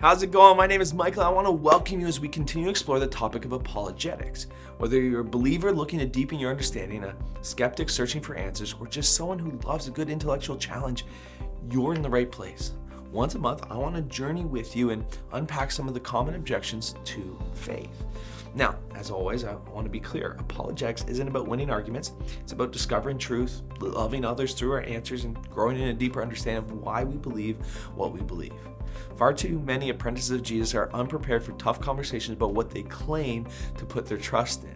How's it going? My name is Michael. I want to welcome you as we continue to explore the topic of apologetics. Whether you're a believer looking to deepen your understanding, a skeptic searching for answers, or just someone who loves a good intellectual challenge, you're in the right place. Once a month, I want to journey with you and unpack some of the common objections to faith. Now, as always, I want to be clear. Apologetics isn't about winning arguments. It's about discovering truth, loving others through our answers, and growing in a deeper understanding of why we believe what we believe. Far too many apprentices of Jesus are unprepared for tough conversations about what they claim to put their trust in.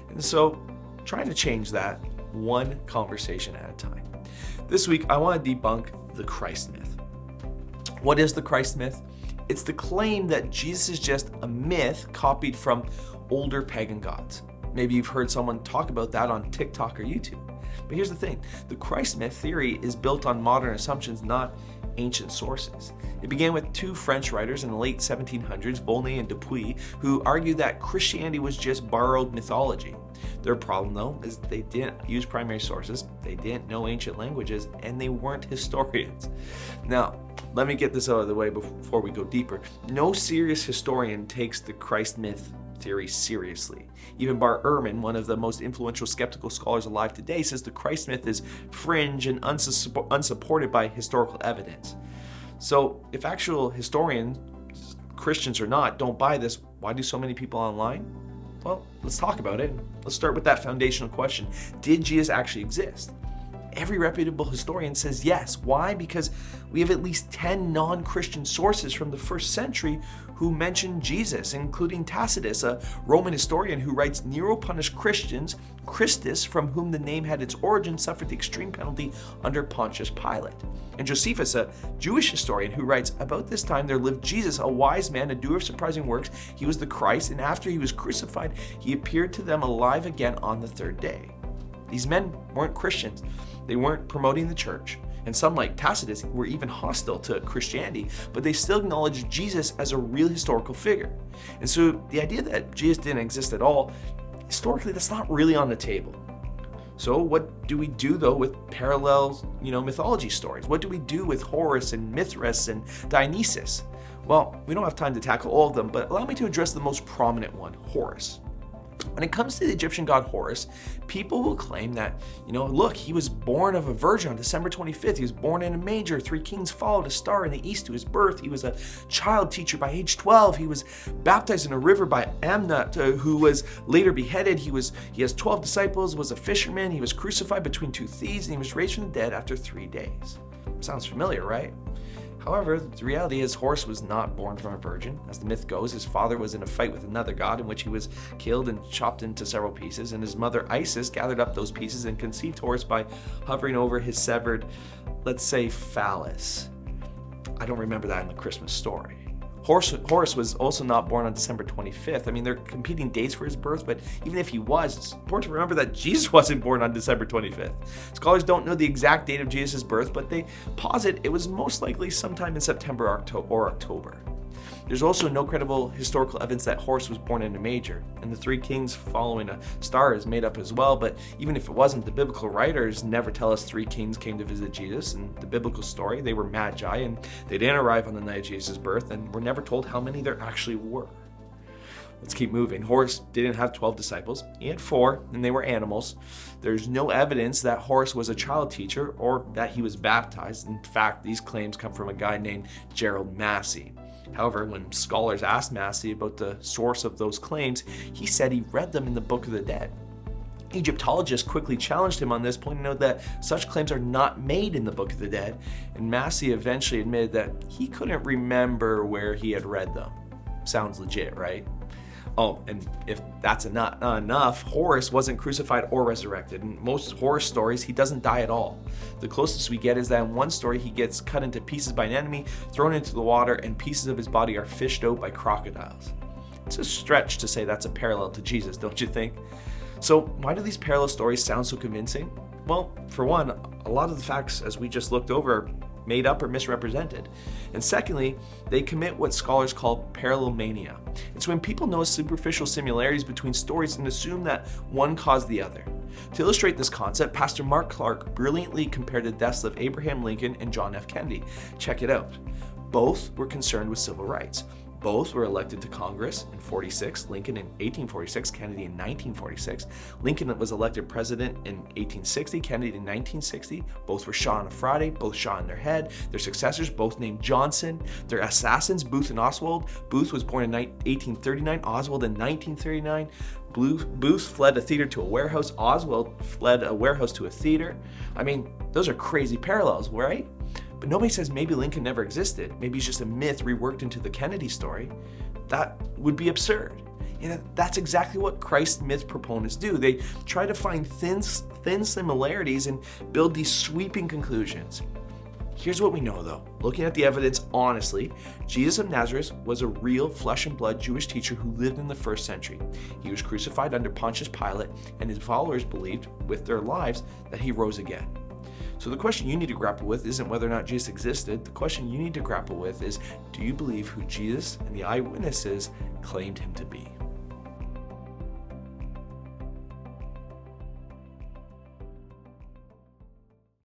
And so, trying to change that one conversation at a time. This week, I want to debunk the Christ myth. What is the Christ myth? It's the claim that Jesus is just a myth copied from older pagan gods. Maybe you've heard someone talk about that on TikTok or YouTube. But here's the thing, the Christ myth theory is built on modern assumptions, not ancient sources. It began with two French writers in the late 1700s, Volney and Dupuy, who argued that Christianity was just borrowed mythology. Their problem, though, is they didn't use primary sources, they didn't know ancient languages, and they weren't historians. Now, let me get this out of the way before we go deeper. No serious historian takes the Christ myth theory seriously. Even Bar Ehrman, one of the most influential skeptical scholars alive today, says the Christ myth is fringe and unsupported by historical evidence. So if actual historians, Christians or not, don't buy this, why do so many people online? Well, let's talk about it. Let's start with that foundational question. Did Jesus actually exist? Every reputable historian says yes. Why? Because we have at least 10 non-Christian sources from the first century who mention Jesus, including Tacitus, a Roman historian who writes Nero punished Christians. Christus, from whom the name had its origin, suffered the extreme penalty under Pontius Pilate. And Josephus, a Jewish historian who writes, about this time there lived Jesus, a wise man, a doer of surprising works. He was the Christ, and after he was crucified, he appeared to them alive again on the third day. These men weren't Christians. They weren't promoting the church. And some, like Tacitus, were even hostile to Christianity, but they still acknowledged Jesus as a real historical figure. And so the idea that Jesus didn't exist at all, historically, that's not really on the table. So what do we do, though, with parallel, mythology stories? What do we do with Horus and Mithras and Dionysus? Well, we don't have time to tackle all of them, but allow me to address the most prominent one, Horus. When it comes to the Egyptian god Horus, people will claim that, look, he was born of a virgin on December 25th. He was born in a manger. 3 kings followed a star in the east to his birth. He was a child teacher by age 12. He was baptized in a river by Amnut, who was later beheaded. He has 12 disciples, was a fisherman. He was crucified between 2 thieves, and he was raised from the dead after 3 days. Sounds familiar, right? However, the reality is Horus was not born from a virgin. As the myth goes, his father was in a fight with another god in which he was killed and chopped into several pieces, and his mother Isis gathered up those pieces and conceived Horus by hovering over his severed, let's say, phallus. I don't remember that in the Christmas story. Horus was also not born on December 25th. I mean, they're competing dates for his birth, but even if he was, it's important to remember that Jesus wasn't born on December 25th. Scholars don't know the exact date of Jesus' birth, but they posit it was most likely sometime in September or October. There's also no credible historical evidence that Horus was born in a manger, and the 3 kings following a star is made up as well, but even if it wasn't, the biblical writers never tell us 3 kings came to visit Jesus. In the biblical story, they were magi, and they didn't arrive on the night of Jesus' birth, and we're never told how many there actually were. Let's keep moving. Horus didn't have 12 disciples. He had 4, and they were animals. There's no evidence that Horus was a child teacher or that he was baptized. In fact, these claims come from a guy named Gerald Massey. However, when scholars asked Massey about the source of those claims, he said he read them in the Book of the Dead. Egyptologists quickly challenged him on this, pointing out that such claims are not made in the Book of the Dead, and Massey eventually admitted that he couldn't remember where he had read them. Sounds legit, right? Oh, and if that's not enough, Horus wasn't crucified or resurrected. In most Horus stories, he doesn't die at all. The closest we get is that in one story, he gets cut into pieces by an enemy, thrown into the water, and pieces of his body are fished out by crocodiles. It's a stretch to say that's a parallel to Jesus, don't you think? So why do these parallel stories sound so convincing? Well, for one, a lot of the facts, as we just looked over, are made up or misrepresented. And secondly, they commit what scholars call parallelmania. It's when people notice superficial similarities between stories and assume that one caused the other. To illustrate this concept, Pastor Mark Clark brilliantly compared the deaths of Abraham Lincoln and John F. Kennedy. Check it out. Both were concerned with civil rights. Both were elected to Congress in 46, Lincoln in 1846, Kennedy in 1946. Lincoln was elected president in 1860, Kennedy in 1960. Both were shot on a Friday, both shot in their head. Their successors, both named Johnson. Their assassins, Booth and Oswald. Booth was born in 1839, Oswald in 1939. Booth fled a theater to a warehouse. Oswald fled a warehouse to a theater. I mean, those are crazy parallels, right? But nobody says maybe Lincoln never existed. Maybe he's just a myth reworked into the Kennedy story. That would be absurd. And that's exactly what Christ myth proponents do. They try to find thin similarities and build these sweeping conclusions. Here's what we know though. Looking at the evidence honestly, Jesus of Nazareth was a real flesh and blood Jewish teacher who lived in the first century. He was crucified under Pontius Pilate, and his followers believed with their lives that he rose again. So the question you need to grapple with isn't whether or not Jesus existed. The question you need to grapple with is, do you believe who Jesus and the eyewitnesses claimed him to be?